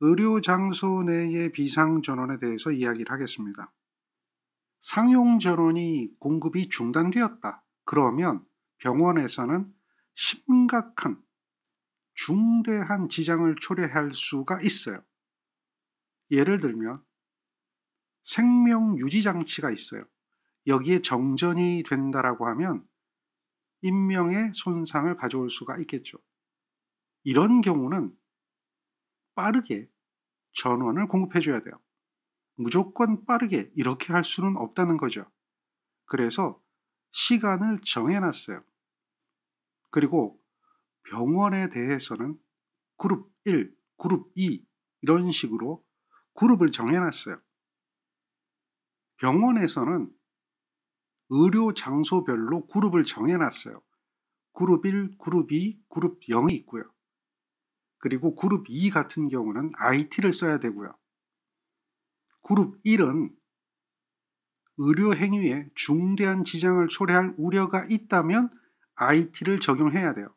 의료 장소 내의 비상 전원에 대해서 이야기를 하겠습니다. 상용 전원이 공급이 중단되었다. 그러면 병원에서는 심각한 중대한 지장을 초래할 수가 있어요. 예를 들면 생명 유지 장치가 있어요. 여기에 정전이 된다라고 하면 인명의 손상을 가져올 수가 있겠죠. 이런 경우는 빠르게 전원을 공급해 줘야 돼요. 무조건 빠르게 이렇게 할 수는 없다는 거죠. 그래서 시간을 정해놨어요. 그리고 병원에 대해서는 그룹 1, 그룹 2 이런 식으로 그룹을 정해놨어요. 병원에서는 의료 장소별로 그룹을 정해놨어요. 그룹 1, 그룹 2, 그룹 0이 있고요. 그리고 그룹 2 같은 경우는 IT를 써야 되고요. 그룹 1은 의료 행위에 중대한 지장을 초래할 우려가 있다면 IT를 적용해야 돼요.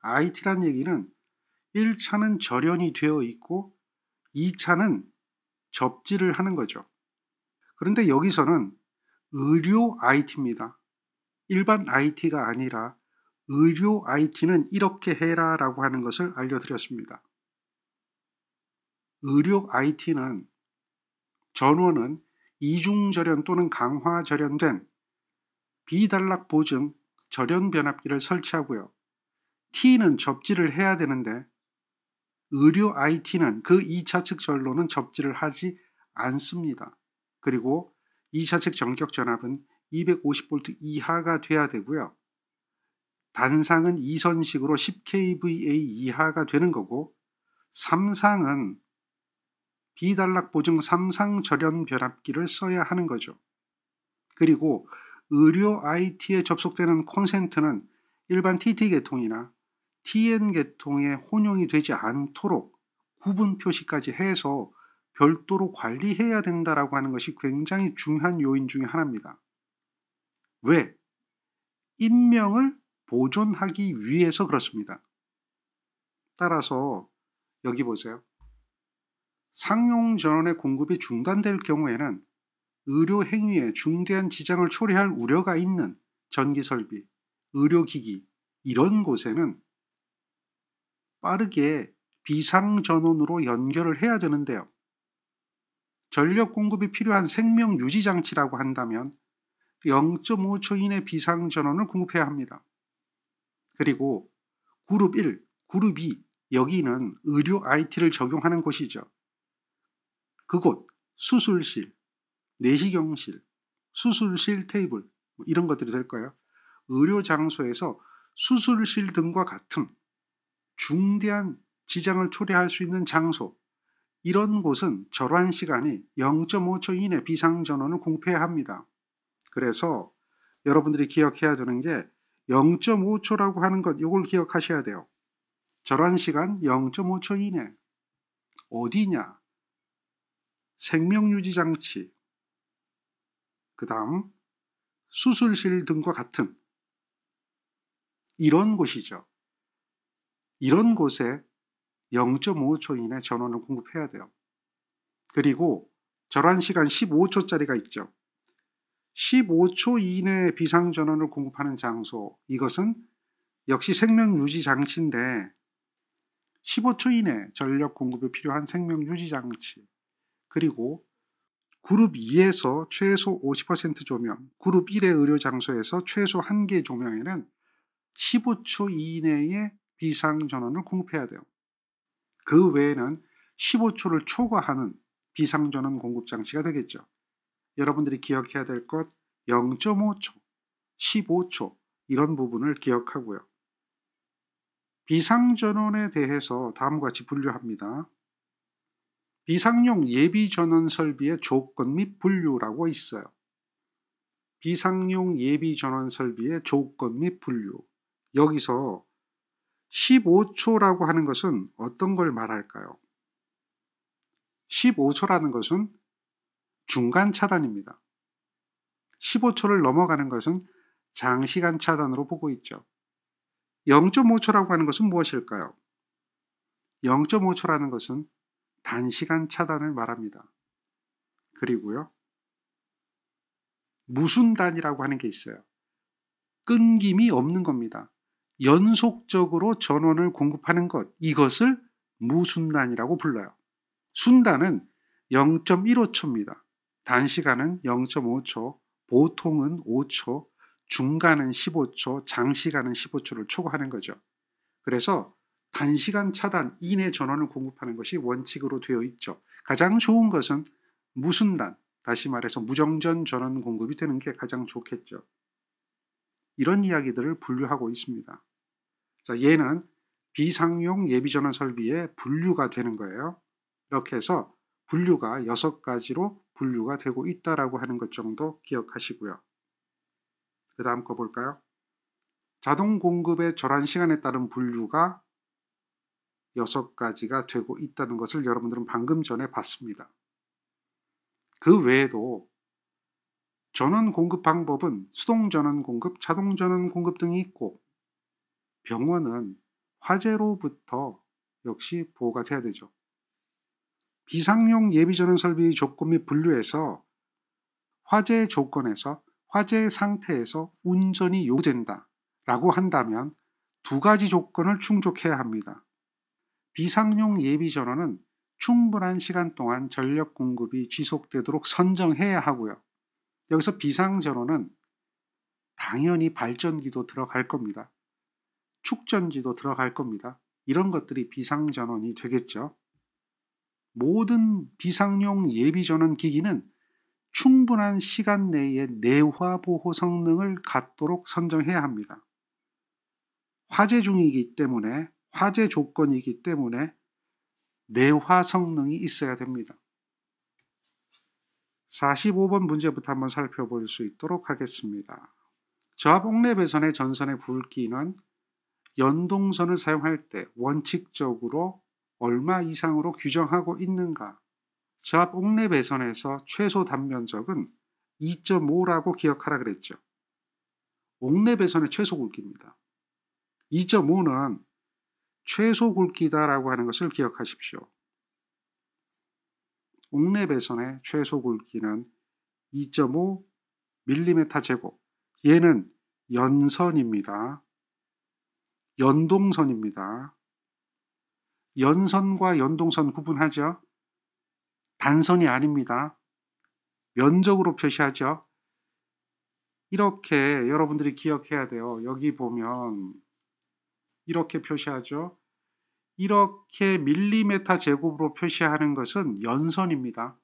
IT란 얘기는 1차는 절연이 되어 있고 2차는 접지를 하는 거죠. 그런데 여기서는 의료 IT입니다. 일반 IT가 아니라 의료 IT는 이렇게 해라 라고 하는 것을 알려드렸습니다. 의료 IT는 전원은 이중절연 또는 강화절연된 비단락 보증 절연 변압기를 설치하고요. T는 접지를 해야 되는데 의료 IT는 그 2차 측 전로는 접지를 하지 않습니다. 그리고 2차 측 전격 전압은 250V 이하가 돼야 되고요. 단상은 2선식으로 10kVA 이하가 되는 거고 3상은 비단락 보증 3상 절연 변압기를 써야 하는 거죠. 그리고 의료 IT에 접속되는 콘센트는 일반 TT 계통이나 TN 계통에 혼용이 되지 않도록 구분 표시까지 해서 별도로 관리해야 된다라고 하는 것이 굉장히 중요한 요인 중에 하나입니다. 왜? 인명을 보존하기 위해서 그렇습니다. 따라서 여기 보세요. 상용 전원의 공급이 중단될 경우에는 의료 행위에 중대한 지장을 초래할 우려가 있는 전기설비, 의료기기 이런 곳에는 빠르게 비상전원으로 연결을 해야 되는데요. 전력 공급이 필요한 생명 유지 장치라고 한다면 0.5초 이내 비상전원을 공급해야 합니다. 그리고 그룹 1, 그룹 2 여기는 의료 IT를 적용하는 곳이죠. 그곳 수술실, 내시경실, 수술실 테이블 이런 것들이 될 거예요. 의료 장소에서 수술실 등과 같은 중대한 지장을 초래할 수 있는 장소 이런 곳은 절환 시간이 0.5초 이내 비상전원을 공급해야 합니다. 그래서 여러분들이 기억해야 되는 게 0.5초라고 하는 것 이걸 기억하셔야 돼요. 절환 시간 0.5초 이내 어디냐? 생명유지장치 그 다음 수술실 등과 같은 이런 곳이죠. 이런 곳에 0.5초 이내 전원을 공급해야 돼요. 그리고 절환 시간 15초짜리가 있죠. 15초 이내 비상전원을 공급하는 장소 이것은 역시 생명유지장치인데 15초 이내 전력 공급이 필요한 생명유지장치 그리고 그룹 2에서 최소 50% 조명, 그룹 1의 의료장소에서 최소 1개 조명에는 15초 이내에 비상전원을 공급해야 돼요. 그 외에는 15초를 초과하는 비상전원 공급장치가 되겠죠. 여러분들이 기억해야 될 것 0.5초, 15초 이런 부분을 기억하고요. 비상전원에 대해서 다음과 같이 분류합니다. 비상용 예비전원 설비의 조건 및 분류라고 있어요. 비상용 예비전원 설비의 조건 및 분류. 여기서 15초라고 하는 것은 어떤 걸 말할까요? 15초라는 것은 중간 차단입니다. 15초를 넘어가는 것은 장시간 차단으로 보고 있죠. 0.5초라고 하는 것은 무엇일까요? 0.5초라는 것은 단시간 차단을 말합니다. 그리고요, 무순단이라고 하는 게 있어요. 끊김이 없는 겁니다. 연속적으로 전원을 공급하는 것, 이것을 무순단이라고 불러요. 순단은 0.15초입니다. 단시간은 0.5초, 보통은 5초, 중간은 15초, 장시간은 15초를 초과하는 거죠. 그래서 단시간 차단 이내 전원을 공급하는 것이 원칙으로 되어 있죠. 가장 좋은 것은 무순단, 다시 말해서 무정전 전원 공급이 되는 게 가장 좋겠죠. 이런 이야기들을 분류하고 있습니다. 자, 얘는 비상용 예비전원 설비의 분류가 되는 거예요. 이렇게 해서 분류가 6가지로 분류가 되고 있다라고 하는 것 정도 기억하시고요. 그 다음 거 볼까요? 자동 공급의 절한 시간에 따른 분류가 6가지가 되고 있다는 것을 여러분들은 방금 전에 봤습니다. 그 외에도 전원 공급 방법은 수동 전원 공급, 자동 전원 공급 등이 있고, 병원은 화재로부터 역시 보호가 돼야 되죠. 비상용 예비전원 설비의 조건 및 분류에서 화재 조건에서 화재 상태에서 운전이 요구된다 라고 한다면 2가지 조건을 충족해야 합니다. 비상용 예비전원은 충분한 시간 동안 전력 공급이 지속되도록 선정해야 하고요. 여기서 비상전원은 당연히 발전기도 들어갈 겁니다. 축전지도 들어갈 겁니다. 이런 것들이 비상전원이 되겠죠. 모든 비상용 예비전원 기기는 충분한 시간 내에 내화 보호 성능을 갖도록 선정해야 합니다. 화재 중이기 때문에, 화재 조건이기 때문에 내화 성능이 있어야 됩니다. 45번 문제부터 한번 살펴볼 수 있도록 하겠습니다. 저압 옥내 배선의 전선의 굵기는 연동선을 사용할 때 원칙적으로 얼마 이상으로 규정하고 있는가? 저압 옥내 배선에서 최소 단면적은 2.5라고 기억하라 그랬죠. 옥내 배선의 최소 굵기입니다. 2.5는 최소 굵기다라고 하는 것을 기억하십시오. 옥내 배선의 최소 굵기는 2.5mm 제곱. 얘는 연선입니다. 연동선입니다. 연선과 연동선 구분하죠. 단선이 아닙니다. 면적으로 표시하죠. 이렇게 여러분들이 기억해야 돼요. 여기 보면 이렇게 표시하죠. 이렇게 밀리미터 제곱으로 표시하는 것은 연선입니다.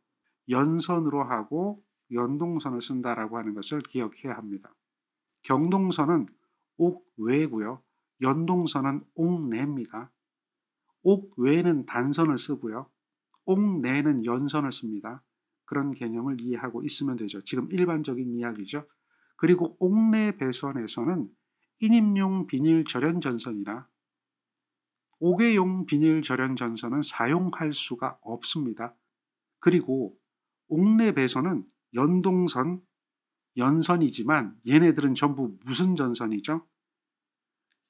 연선으로 하고 연동선을 쓴다라고 하는 것을 기억해야 합니다. 경동선은 옥외고요. 연동선은 옥내입니다. 옥외는 단선을 쓰고요. 옥내는 연선을 씁니다. 그런 개념을 이해하고 있으면 되죠. 지금 일반적인 이야기죠. 그리고 옥내 배선에서는 인입용 비닐 절연 전선이나 옥외용 비닐 절연 전선은 사용할 수가 없습니다. 그리고 옥내 배선은 연동선, 연선이지만 얘네들은 전부 무슨 전선이죠?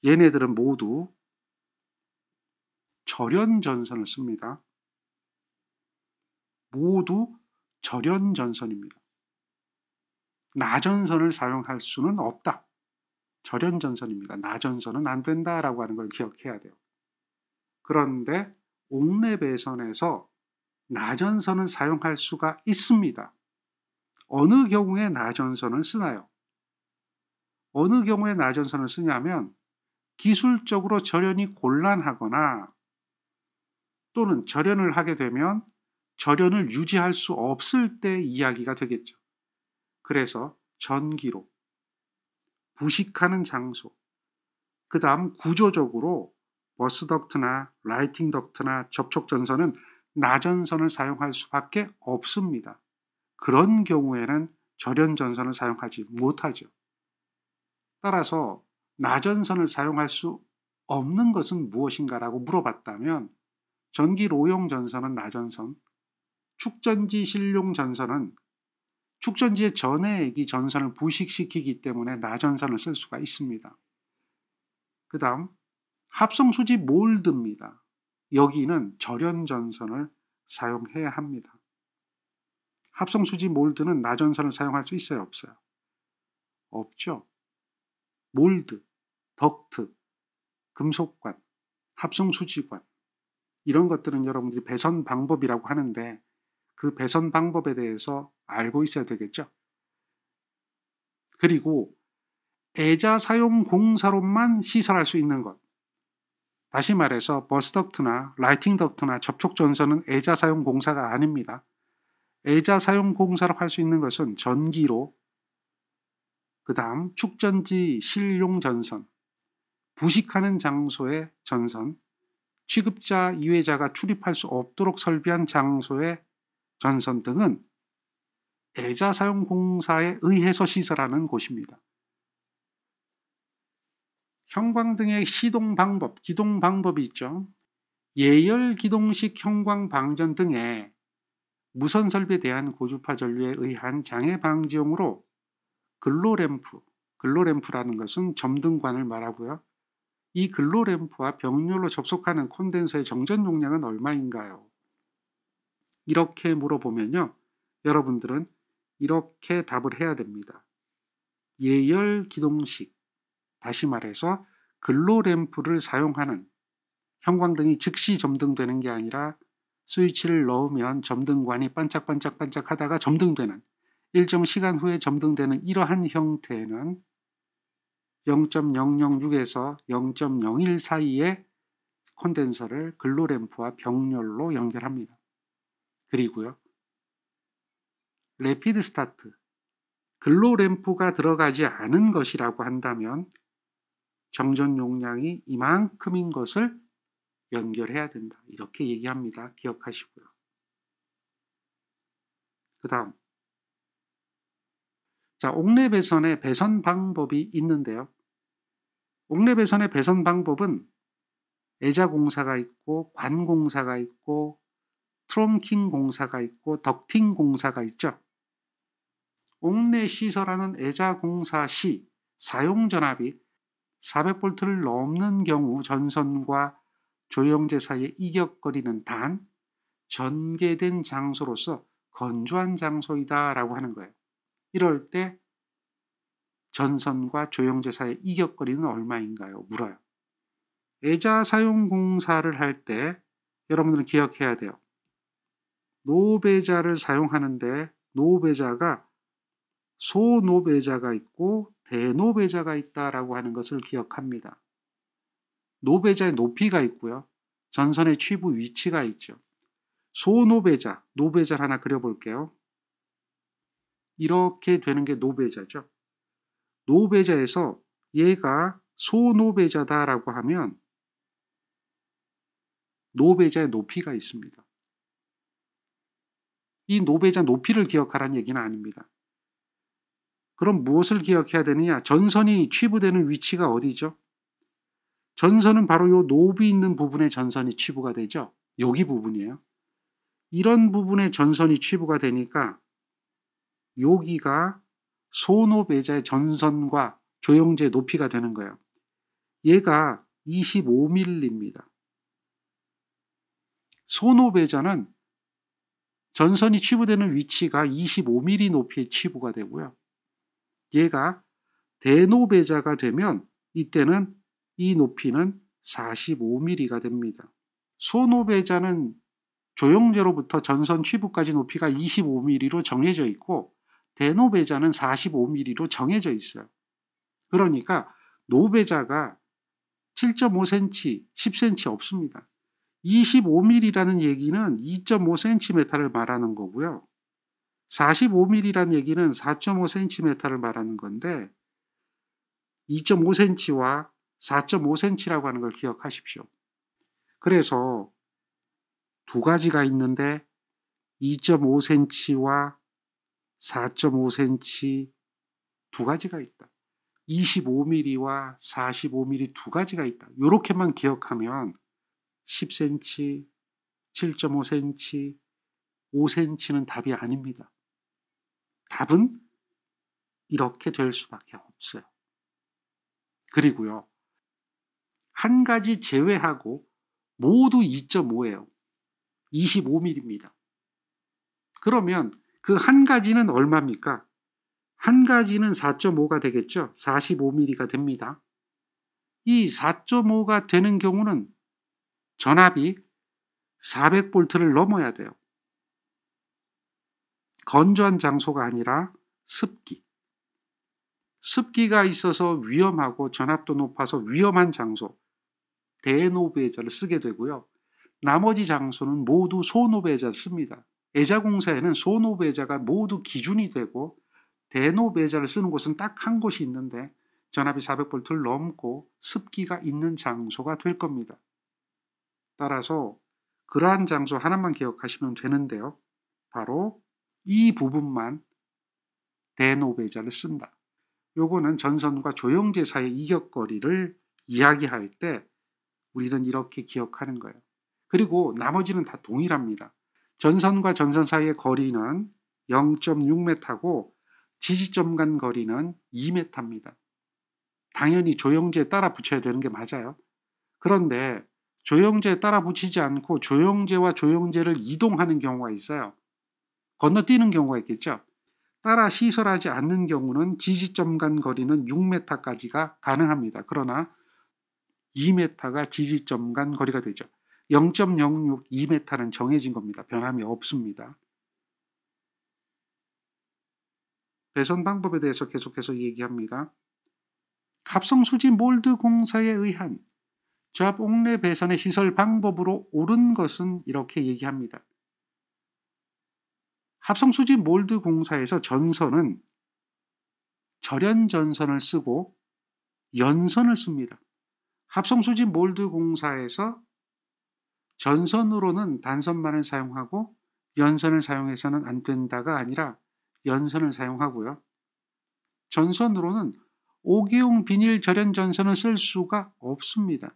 얘네들은 모두 절연 전선을 씁니다. 모두 절연 전선입니다. 나전선을 사용할 수는 없다. 절연 전선입니다. 나전선은 안 된다라고 하는 걸 기억해야 돼요. 그런데 옥내 배선에서 나전선을 사용할 수가 있습니다. 어느 경우에 나전선을 쓰나요? 어느 경우에 나전선을 쓰냐면 기술적으로 절연이 곤란하거나 또는 절연을 하게 되면 절연을 유지할 수 없을 때 이야기가 되겠죠. 그래서 전기로, 부식하는 장소, 그 다음 구조적으로 버스 덕트나 라이팅 덕트나 접촉 전선은 나전선을 사용할 수밖에 없습니다. 그런 경우에는 절연 전선을 사용하지 못하죠. 따라서 나전선을 사용할 수 없는 것은 무엇인가라고 물어봤다면 전기 로용 전선은 나전선, 축전지 실용 전선은 축전지의 전해액이 전선을 부식시키기 때문에 나전선을 쓸 수가 있습니다. 그 다음 합성 수지 몰드입니다. 여기는 절연 전선을 사용해야 합니다. 합성수지 몰드는 나전선을 사용할 수 있어요? 없어요? 없죠. 몰드, 덕트, 금속관, 합성수지관 이런 것들은 여러분들이 배선 방법이라고 하는데 그 배선 방법에 대해서 알고 있어야 되겠죠. 그리고 애자 사용 공사로만 시설할 수 있는 것. 다시 말해서 버스 덕트나 라이팅 덕트나 접촉 전선은 애자 사용 공사가 아닙니다. 애자 사용 공사를 할 수 있는 것은 전기로, 그 다음 축전지 실용 전선, 부식하는 장소의 전선, 취급자, 이외자가 출입할 수 없도록 설비한 장소의 전선 등은 애자 사용 공사에 의해서 시설하는 곳입니다. 형광등의 시동 방법, 기동 방법이 있죠. 예열 기동식 형광 방전 등의 무선 설비에 대한 고주파 전류에 의한 장애 방지용으로 글로램프라는 것은 점등관을 말하고요. 이 글로램프와 병렬로 접속하는 콘덴서의 정전 용량은 얼마인가요? 이렇게 물어보면요. 여러분들은 이렇게 답을 해야 됩니다. 예열 기동식, 다시 말해서 글로램프를 사용하는 형광등이 즉시 점등되는 게 아니라 스위치를 넣으면 점등관이 반짝반짝반짝 하다가 점등되는, 일정 시간 후에 점등되는 이러한 형태는 0.006에서 0.01 사이의 콘덴서를 글로램프와 병렬로 연결합니다. 그리고요. 래피드 스타트, 글로램프가 들어가지 않은 것이라고 한다면 정전 용량이 이만큼인 것을 연결해야 된다. 이렇게 얘기합니다. 기억하시고요. 그 다음, 자, 옥내 배선의 배선 방법이 있는데요. 옥내 배선의 배선 방법은 애자 공사가 있고 관 공사가 있고 트렁킹 공사가 있고 덕팅 공사가 있죠. 옥내 시설하는 애자 공사 시 사용 전압이 400V를 넘는 경우 전선과 조영제 사이의 이격거리는 단 전개된 장소로서 건조한 장소이다 라고 하는 거예요. 이럴 때 전선과 조영제 사이의 이격거리는 얼마인가요? 물어요. 애자 사용 공사를 할 때 여러분들은 기억해야 돼요. 노배자를 사용하는데 노배자가 소노배자가 있고 대노배자가 있다라고 하는 것을 기억합니다. 노배자의 높이가 있고요. 전선의 취부 위치가 있죠. 소노배자, 노배자를 하나 그려볼게요. 이렇게 되는 게 노배자죠. 노배자에서 얘가 소노배자다라고 하면 노배자의 높이가 있습니다. 이 노배자 높이를 기억하라는 얘기는 아닙니다. 그럼 무엇을 기억해야 되느냐? 전선이 취부되는 위치가 어디죠? 전선은 바로 요 노비 있는 부분에 전선이 취부가 되죠. 여기 부분이에요. 이런 부분에 전선이 취부가 되니까 여기가 소노배자의 전선과 조영제 높이가 되는 거예요. 얘가 25mm입니다. 소노배자는 전선이 취부되는 위치가 25mm 높이의 취부가 되고요. 얘가 대노배자가 되면 이때는 이 높이는 45mm가 됩니다. 소노배자는 조영제로부터 전선 취부까지 높이가 25mm로 정해져 있고 대노배자는 45mm로 정해져 있어요. 그러니까 노배자가 7.5cm, 10cm 없습니다. 25mm라는 얘기는 2.5cm를 말하는 거고요. 45mm라는 얘기는 4.5cm를 말하는 건데 2.5cm와 4.5cm라고 하는 걸 기억하십시오. 그래서 두 가지가 있는데 2.5cm와 4.5cm 두 가지가 있다. 25mm와 45mm 두 가지가 있다. 이렇게만 기억하면 10cm, 7.5cm, 5cm는 답이 아닙니다. 답은 이렇게 될 수밖에 없어요. 그리고요. 한 가지 제외하고 모두 2.5예요. 25mm입니다. 그러면 그 한 가지는 얼마입니까? 한 가지는 4.5가 되겠죠. 45mm가 됩니다. 이 4.5가 되는 경우는 전압이 400V를 넘어야 돼요. 건조한 장소가 아니라 습기. 습기가 있어서 위험하고 전압도 높아서 위험한 장소, 대노배자를 쓰게 되고요. 나머지 장소는 모두 소노배자를 씁니다. 애자공사에는 소노배자가 모두 기준이 되고 대노배자를 쓰는 곳은 딱 한 곳이 있는데 전압이 400V를 넘고 습기가 있는 장소가 될 겁니다. 따라서 그러한 장소 하나만 기억하시면 되는데요. 바로 이 부분만 대노배자를 쓴다. 요거는 전선과 조영제 사이의 이격거리를 이야기할 때 우리는 이렇게 기억하는 거예요. 그리고 나머지는 다 동일합니다. 전선과 전선 사이의 거리는 0.6m고 지지점 간 거리는 2m입니다. 당연히 조영제에 따라 붙여야 되는 게 맞아요. 그런데 조영제에 따라 붙이지 않고 조영제와 조영제를 이동하는 경우가 있어요. 건너뛰는 경우가 있겠죠. 따라 시설하지 않는 경우는 지지점 간 거리는 6m까지가 가능합니다. 그러나 2m가 지지점 간 거리가 되죠. 0.06, 2m는 정해진 겁니다. 변함이 없습니다. 배선 방법에 대해서 계속해서 얘기합니다. 합성수지 몰드 공사에 의한 조합 옥내 배선의 시설 방법으로 옳은 것은 이렇게 얘기합니다. 합성수지 몰드 공사에서 전선은 절연전선을 쓰고 연선을 씁니다. 합성수지 몰드 공사에서 전선으로는 단선만을 사용하고 연선을 사용해서는 안 된다가 아니라 연선을 사용하고요. 전선으로는 5개용 비닐 절연 전선을 쓸 수가 없습니다.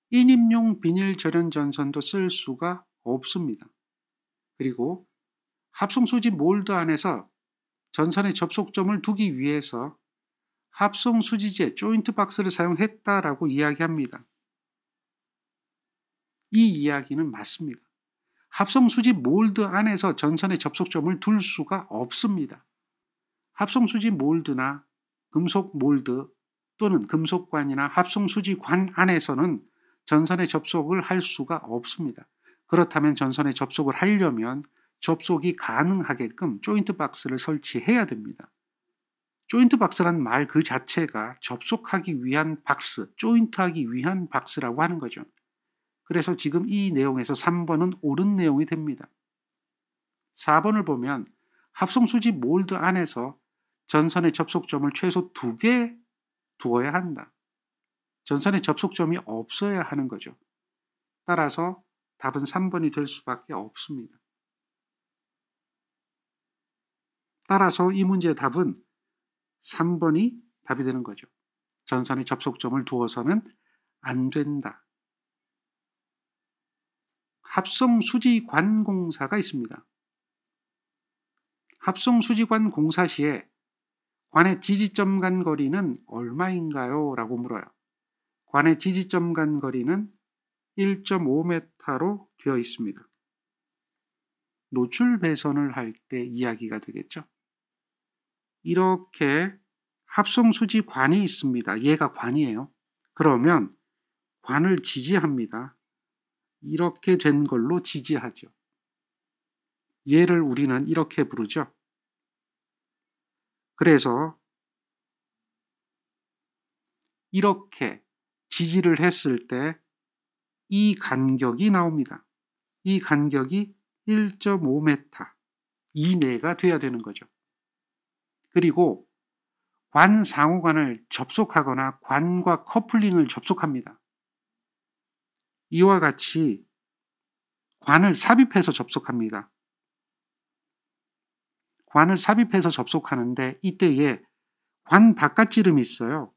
인입용 비닐 절연 전선도 쓸 수가 없습니다. 그리고 합성수지 몰드 안에서 전선의 접속점을 두기 위해서 합성수지제 조인트 박스를 사용했다라고 이야기합니다. 이 이야기는 맞습니다. 합성수지 몰드 안에서 전선의 접속점을 둘 수가 없습니다. 합성수지 몰드나 금속 몰드 또는 금속관이나 합성수지관 안에서는 전선의 접속을 할 수가 없습니다. 그렇다면 전선의 접속을 하려면 접속이 가능하게끔 조인트 박스를 설치해야 됩니다. 조인트 박스란 말 그 자체가 접속하기 위한 박스, 조인트하기 위한 박스라고 하는 거죠. 그래서 지금 이 내용에서 3번은 옳은 내용이 됩니다. 4번을 보면 합성수지 몰드 안에서 전선의 접속점을 최소 2개 두어야 한다. 전선의 접속점이 없어야 하는 거죠. 따라서 답은 3번이 될 수밖에 없습니다. 따라서 이 문제의 답은 3번이 답이 되는 거죠. 전선의 접속점을 두어서는 안 된다. 합성수지관 공사가 있습니다. 합성수지관 공사 시에 관의 지지점 간 거리는 얼마인가요? 라고 물어요. 관의 지지점 간 거리는 1.5m로 되어 있습니다. 노출 배선을 할 때 이야기가 되겠죠. 이렇게 합성수지관이 있습니다. 얘가 관이에요. 그러면 관을 지지합니다. 이렇게 된 걸로 지지하죠. 얘를 우리는 이렇게 부르죠. 그래서 이렇게 지지를 했을 때 이 간격이 나옵니다. 이 간격이 1.5m 이내가 돼야 되는 거죠. 그리고 관 상호관을 접속하거나 관과 커플링을 접속합니다. 이와 같이 관을 삽입해서 접속합니다. 관을 삽입해서 접속하는데 이때에 관 바깥지름이 있어요.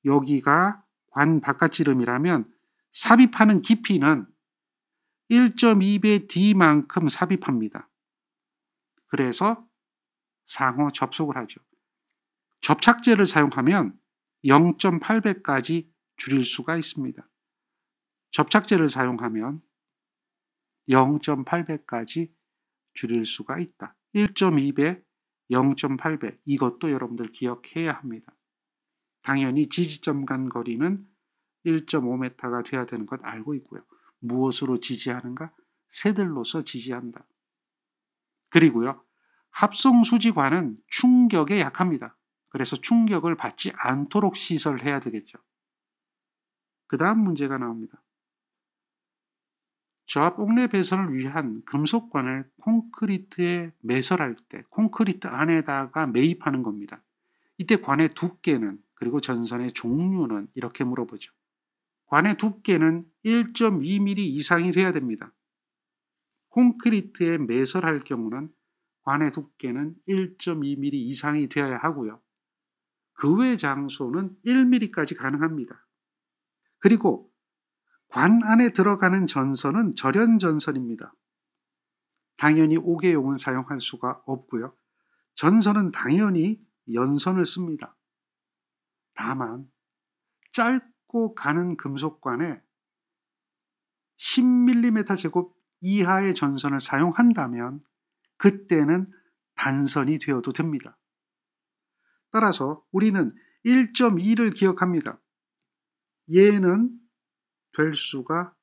여기가 관 바깥지름이라면 삽입하는 깊이는 1.2배 D만큼 삽입합니다. 그래서 상호 접속을 하죠. 접착제를 사용하면 0.8배까지 줄일 수가 있습니다. 접착제를 사용하면 0.8배까지 줄일 수가 있다. 1.2배, 0.8배 이것도 여러분들 기억해야 합니다. 당연히 지지점 간 거리는 1.5m가 돼야 되는 것 알고 있고요. 무엇으로 지지하는가? 새들로서 지지한다. 그리고요. 합성수지관은 충격에 약합니다. 그래서 충격을 받지 않도록 시설해야 되겠죠. 그 다음 문제가 나옵니다. 저압 옥내 배선을 위한 금속관을 콘크리트에 매설할 때 콘크리트 안에다가 매입하는 겁니다. 이때 관의 두께는 그리고 전선의 종류는 이렇게 물어보죠. 관의 두께는 1.2mm 이상이 돼야 됩니다. 콘크리트에 매설할 경우는 관의 두께는 1.2mm 이상이 되어야 하고요. 그 외 장소는 1mm까지 가능합니다. 그리고 관 안에 들어가는 전선은 절연전선입니다. 당연히 옥외용은 사용할 수가 없고요. 전선은 당연히 연선을 씁니다. 다만 짧고 가는 금속관에 10mm 제곱 이하의 전선을 사용한다면 그때는 단선이 되어도 됩니다. 따라서 우리는 1.2를 기억합니다. 얘는 될 수가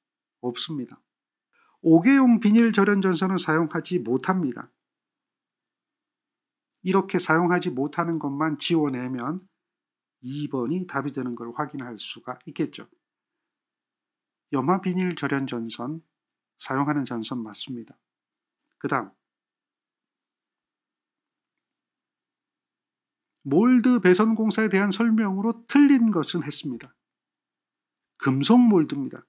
없습니다. 옥외용 비닐 절연 전선은 사용하지 못합니다. 이렇게 사용하지 못하는 것만 지워내면 2번이 답이 되는 걸 확인할 수가 있겠죠. 염화 비닐 절연 전선 사용하는 전선 맞습니다. 그 다음 몰드 배선 공사에 대한 설명으로 틀린 것은 했습니다. 금속 몰드입니다.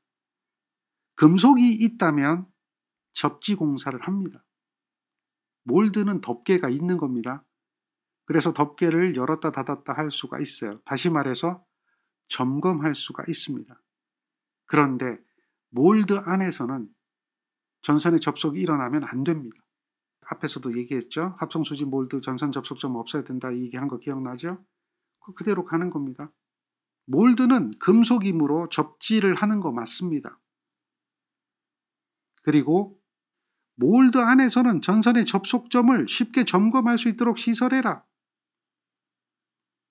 금속이 있다면 접지 공사를 합니다. 몰드는 덮개가 있는 겁니다. 그래서 덮개를 열었다 닫았다 할 수가 있어요. 다시 말해서 점검할 수가 있습니다. 그런데 몰드 안에서는 전선의 접속이 일어나면 안 됩니다. 앞에서도 얘기했죠. 합성수지 몰드 전선 접속점 없어야 된다 얘기한 거 기억나죠? 그대로 가는 겁니다. 몰드는 금속이므로 접지를 하는 거 맞습니다. 그리고 몰드 안에서는 전선의 접속점을 쉽게 점검할 수 있도록 시설해라.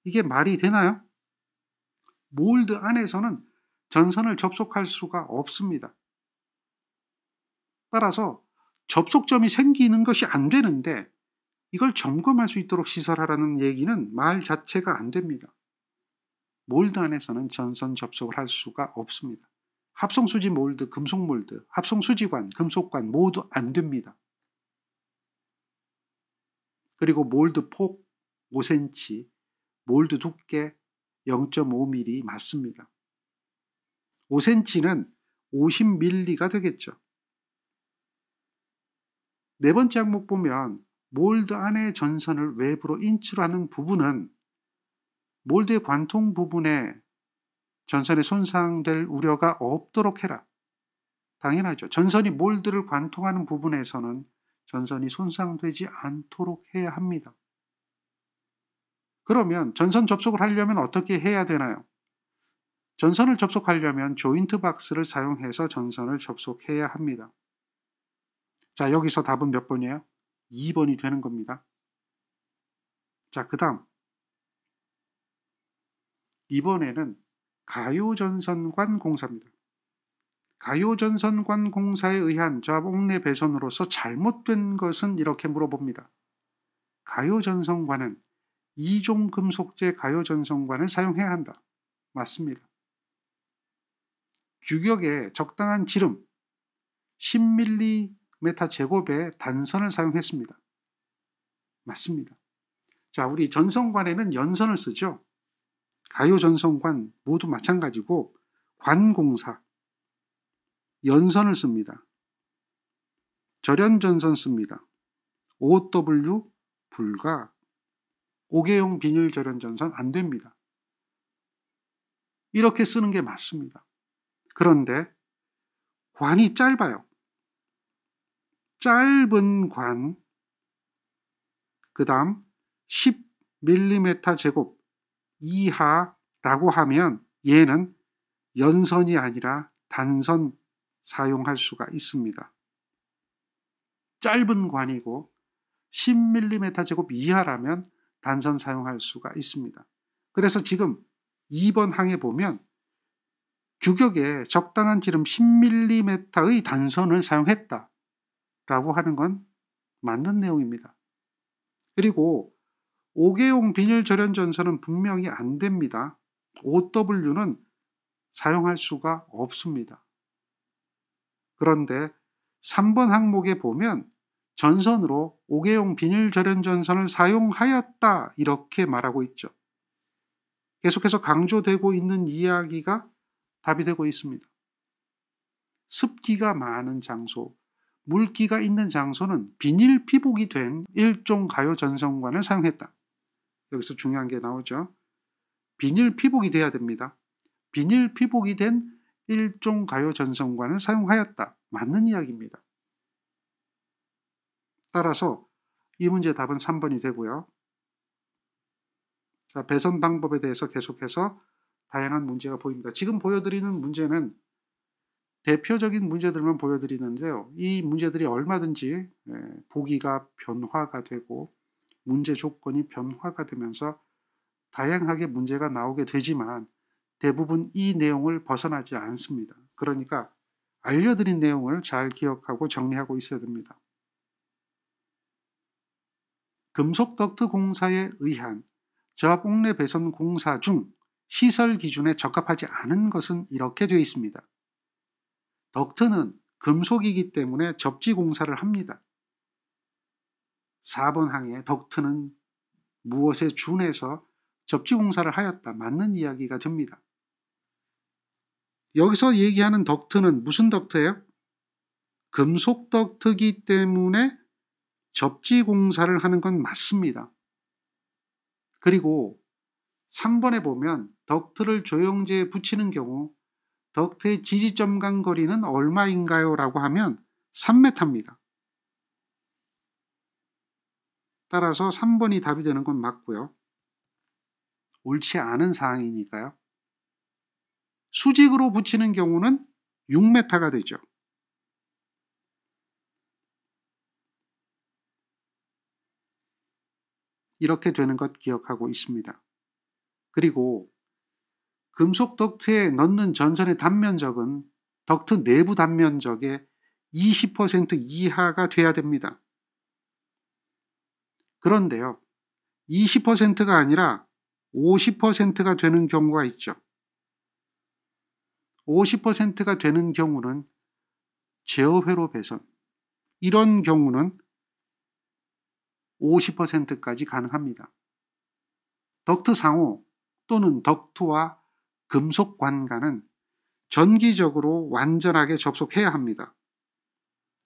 이게 말이 되나요? 몰드 안에서는 전선을 접속할 수가 없습니다. 따라서 접속점이 생기는 것이 안 되는데 이걸 점검할 수 있도록 시설하라는 얘기는 말 자체가 안 됩니다. 몰드 안에서는 전선 접속을 할 수가 없습니다. 합성수지 몰드, 금속 몰드, 합성수지관, 금속관 모두 안 됩니다. 그리고 몰드 폭 5cm, 몰드 두께 0.5mm 맞습니다. 5cm는 50mm가 되겠죠. 네 번째 항목 보면 몰드 안의 전선을 외부로 인출하는 부분은 몰드의 관통 부분에 전선에 손상될 우려가 없도록 해라. 당연하죠. 전선이 몰드를 관통하는 부분에서는 전선이 손상되지 않도록 해야 합니다. 그러면 전선 접속을 하려면 어떻게 해야 되나요? 전선을 접속하려면 조인트 박스를 사용해서 전선을 접속해야 합니다. 자, 여기서 답은 몇 번이에요? 2번이 되는 겁니다. 자, 그 다음 이번에는 가요전선관 공사입니다. 가요전선관 공사에 의한 저압 옥내 배선으로서 잘못된 것은 이렇게 물어봅니다. 가요전선관은 이종 금속재 가요전선관을 사용해야 한다. 맞습니다. 규격에 적당한 지름 10mm 제곱의 단선을 사용했습니다. 맞습니다. 자, 우리 전선관에는 연선을 쓰죠. 가요전선관 모두 마찬가지고 관공사 연선을 씁니다. 절연전선 씁니다. OW 불가. 옥외용 비닐 절연전선 안 됩니다. 이렇게 쓰는 게 맞습니다. 그런데 관이 짧아요. 짧은 관, 그 다음 10mm 제곱 이하라고 하면 얘는 연선이 아니라 단선 사용할 수가 있습니다. 짧은 관이고 10mm 제곱 이하라면 단선 사용할 수가 있습니다. 그래서 지금 2번 항에 보면 규격에 적당한 지름 10mm의 단선을 사용했다 라고 하는 건 맞는 내용입니다. 그리고 5개용 비닐 절연 전선은 분명히 안 됩니다. OW는 사용할 수가 없습니다. 그런데 3번 항목에 보면 전선으로 5개용 비닐 절연 전선을 사용하였다 이렇게 말하고 있죠. 계속해서 강조되고 있는 이야기가 답이 되고 있습니다. 습기가 많은 장소, 물기가 있는 장소는 비닐 피복이 된 일종 가요 전선관을 사용했다. 여기서 중요한 게 나오죠. 비닐 피복이 돼야 됩니다. 비닐 피복이 된 일종 가요 전선관을 사용하였다. 맞는 이야기입니다. 따라서 이 문제의 답은 3번이 되고요. 자, 배선 방법에 대해서 계속해서 다양한 문제가 보입니다. 지금 보여드리는 문제는 대표적인 문제들만 보여드리는데요. 이 문제들이 얼마든지 보기가 변화가 되고 문제 조건이 변화가 되면서 다양하게 문제가 나오게 되지만 대부분 이 내용을 벗어나지 않습니다. 그러니까 알려드린 내용을 잘 기억하고 정리하고 있어야 됩니다. 금속 덕트 공사에 의한 저압 옥내 배선 공사 중 시설 기준에 적합하지 않은 것은 이렇게 되어 있습니다. 덕트는 금속이기 때문에 접지 공사를 합니다. 4번 항에 덕트는 무엇에 준해서 접지 공사를 하였다. 맞는 이야기가 됩니다. 여기서 얘기하는 덕트는 무슨 덕트예요? 금속 덕트이기 때문에 접지 공사를 하는 건 맞습니다. 그리고 3번에 보면 덕트를 조영제에 붙이는 경우 덕트의 지지점 간 거리는 얼마인가요? 라고 하면 3m입니다. 따라서 3번이 답이 되는 건 맞고요. 옳지 않은 사항이니까요. 수직으로 붙이는 경우는 6m가 되죠. 이렇게 되는 것 기억하고 있습니다. 그리고 금속 덕트에 넣는 전선의 단면적은 덕트 내부 단면적의 20% 이하가 돼야 됩니다. 그런데요, 20%가 아니라 50%가 되는 경우가 있죠. 50%가 되는 경우는 제어회로 배선, 이런 경우는 50%까지 가능합니다. 덕트 상호 또는 덕트와 금속 관관은 전기적으로 완전하게 접속해야 합니다.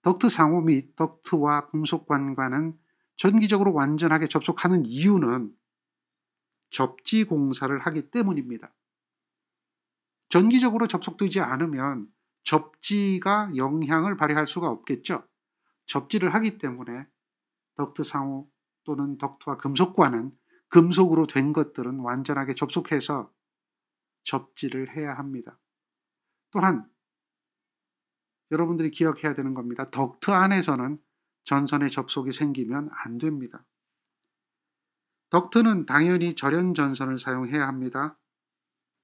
덕트 상호 및 덕트와 금속 관관은 전기적으로 완전하게 접속하는 이유는 접지 공사를 하기 때문입니다. 전기적으로 접속되지 않으면 접지가 영향을 발휘할 수가 없겠죠. 접지를 하기 때문에 덕트 상호 또는 덕트와 금속관은 금속으로 된 것들은 완전하게 접속해서 접지를 해야 합니다. 또한 여러분들이 기억해야 되는 겁니다. 덕트 안에서는 전선의 접속이 생기면 안 됩니다. 덕트는 당연히 절연 전선을 사용해야 합니다.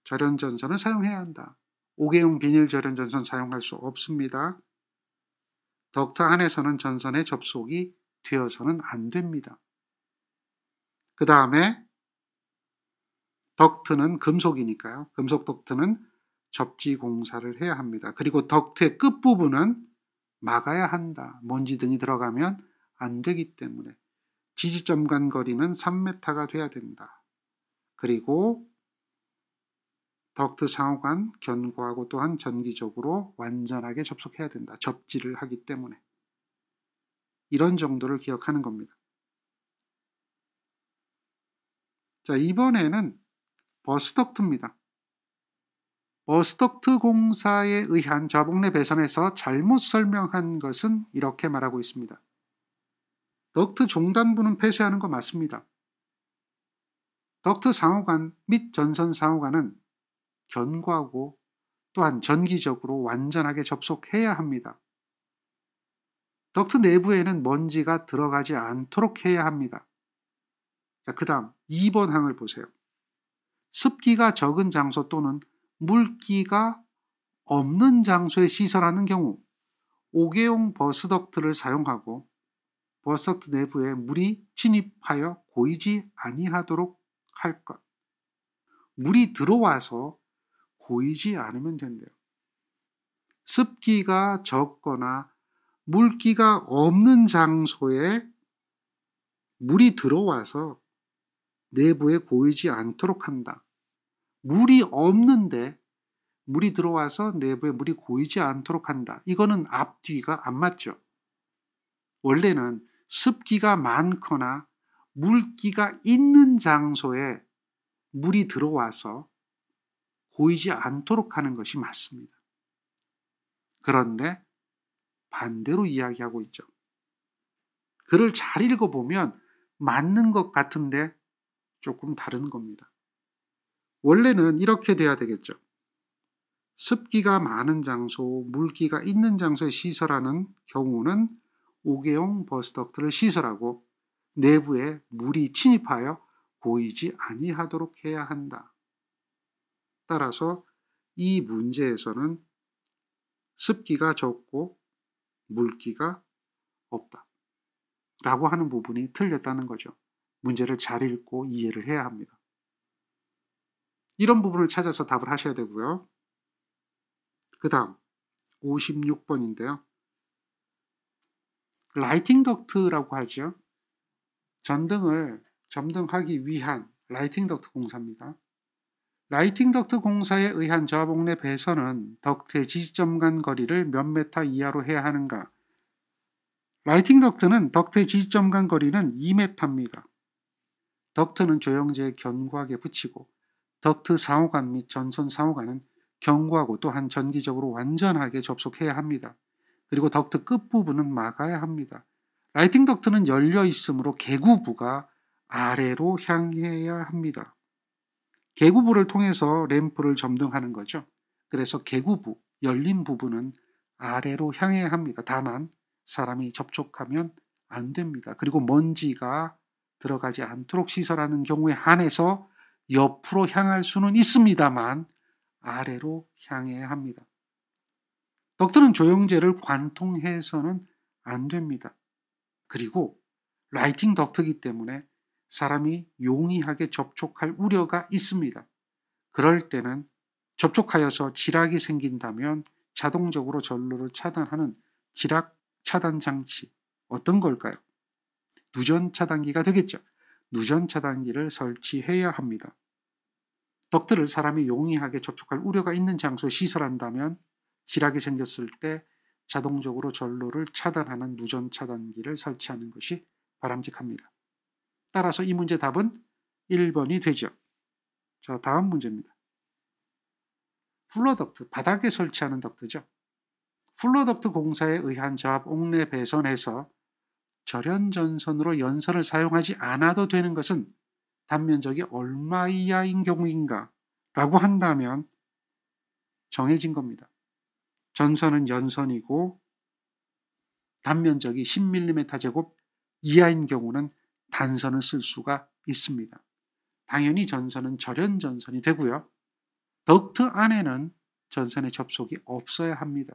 절연 전선을 사용해야 한다. 5개용 비닐 절연 전선 사용할 수 없습니다. 덕트 안에서는 전선의 접속이 되어서는 안 됩니다. 그 다음에 덕트는 금속이니까요. 금속 덕트는 접지 공사를 해야 합니다. 그리고 덕트의 끝부분은 막아야 한다. 먼지 등이 들어가면 안 되기 때문에 지지점 간 거리는 3m가 돼야 된다. 그리고 덕트 상호간 견고하고 또한 전기적으로 완전하게 접속해야 된다. 접지를 하기 때문에. 이런 정도를 기억하는 겁니다. 자, 이번에는 버스덕트입니다. 버스덕트 공사에 의한 저압옥내 배선에서 잘못 설명한 것은 이렇게 말하고 있습니다. 덕트 종단부는 폐쇄하는 거 맞습니다. 덕트 상호간 및 전선 상호간은 견고하고 또한 전기적으로 완전하게 접속해야 합니다. 덕트 내부에는 먼지가 들어가지 않도록 해야 합니다. 자, 그 다음 2번 항을 보세요. 습기가 적은 장소 또는 물기가 없는 장소에 시설하는 경우 5개용 버스덕트를 사용하고 버스덕트 내부에 물이 침입하여 고이지 아니하도록 할 것. 물이 들어와서 고이지 않으면 된대요. 습기가 적거나 물기가 없는 장소에 물이 들어와서 내부에 고이지 않도록 한다. 물이 없는데 물이 들어와서 내부에 물이 고이지 않도록 한다. 이거는 앞뒤가 안 맞죠. 원래는 습기가 많거나 물기가 있는 장소에 물이 들어와서 고이지 않도록 하는 것이 맞습니다. 그런데 반대로 이야기하고 있죠. 글을 잘 읽어보면 맞는 것 같은데 조금 다른 겁니다. 원래는 이렇게 돼야 되겠죠. 습기가 많은 장소, 물기가 있는 장소에 시설하는 경우는 5개용 버스덕트를 시설하고 내부에 물이 침입하여 고이지 아니하도록 해야 한다. 따라서 이 문제에서는 습기가 적고 물기가 없다 라고 하는 부분이 틀렸다는 거죠. 문제를 잘 읽고 이해를 해야 합니다. 이런 부분을 찾아서 답을 하셔야 되고요. 그 다음 56번인데요. 라이팅 덕트라고 하죠. 전등을 점등하기 위한 라이팅 덕트 공사입니다. 라이팅 덕트 공사에 의한 저압옥내 배선은 덕트의 지지점 간 거리를 몇 메타 이하로 해야 하는가? 라이팅 덕트는 덕트의 지지점 간 거리는 2m입니다. 덕트는 조영제에 견고하게 붙이고 덕트 상호관 및 전선 상호관은 견고하고 또한 전기적으로 완전하게 접속해야 합니다. 그리고 덕트 끝부분은 막아야 합니다. 라이팅 덕트는 열려 있으므로 개구부가 아래로 향해야 합니다. 개구부를 통해서 램프를 점등하는 거죠. 그래서 개구부, 열린 부분은 아래로 향해야 합니다. 다만 사람이 접촉하면 안 됩니다. 그리고 먼지가 들어가지 않도록 시설하는 경우에 한해서 옆으로 향할 수는 있습니다만 아래로 향해야 합니다. 덕트는 조영제를 관통해서는 안 됩니다. 그리고 라이팅 덕트이기 때문에 사람이 용이하게 접촉할 우려가 있습니다. 그럴 때는 접촉하여서 지락이 생긴다면 자동적으로 전로를 차단하는 지락 차단 장치, 어떤 걸까요? 누전 차단기가 되겠죠. 누전 차단기를 설치해야 합니다. 덕트를 사람이 용이하게 접촉할 우려가 있는 장소에 시설한다면 지락이 생겼을 때 자동적으로 전로를 차단하는 누전 차단기를 설치하는 것이 바람직합니다. 따라서 이 문제 답은 1번이 되죠. 자, 다음 문제입니다. 플로덕트, 바닥에 설치하는 덕트죠. 플로덕트 공사에 의한 저압 옥내 배선에서 절연전선으로 연선을 사용하지 않아도 되는 것은 단면적이 얼마 이하인 경우인가 라고 한다면 정해진 겁니다. 전선은 연선이고 단면적이 10mm 제곱 이하인 경우는 단선을 쓸 수가 있습니다. 당연히 전선은 절연전선이 되고요. 덕트 안에는 전선의 접속이 없어야 합니다.